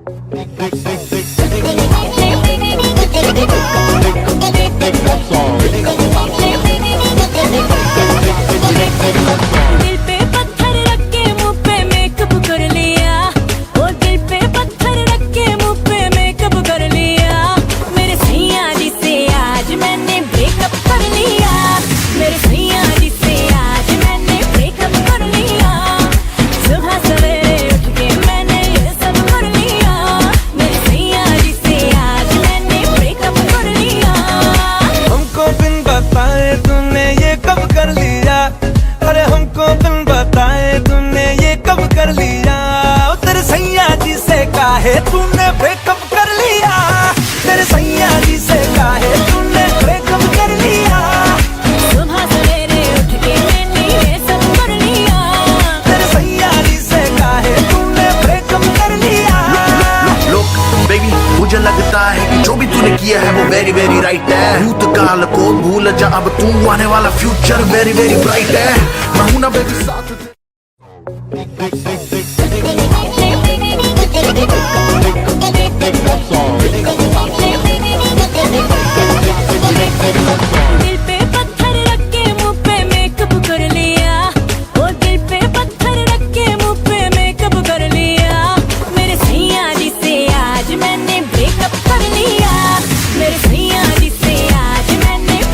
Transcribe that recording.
दिल पे पत्थर रख के मुंह पे मेकअप कर लिया, ओ दिल पे पत्थर रख के मुंह पे मेकअप कर लिया। मेरे सैया जी से आज मैंने ब्रेकअप कर लिया, मेरे सैया जी से आज मैंने ब्रेकअप कर लिया। सुबह सवेरे उठ के मैंने ये सब कर लिया, मेरे सैया जी से आज मैंने ब्रेकअप कर लिया। हमको बिन बताए तूने ये कब कर लिया, अरे हमको बिन बताए तूने ये कब कर लिया। ओ तेरे सैया जी से काहे तूने ब्रेकअप कर लिया, तेरे सैया जी से काहे तूने ब्रेकअप कर लिया। सुबह सवेरे उठ के मैंने ये सब कर लिया, तेरे सैया जी से काहे तूने ब्रेकअप कर लिया। लोग बेबी मुझे लगता है कि जो भी तूने किया है वो वेरी वेरी राइट है। भूतकाल को भूल जा, अब तू आने वाला फ्यूचर वेरी वेरी ब्राइट है। मैं हूं ना बेबी साथ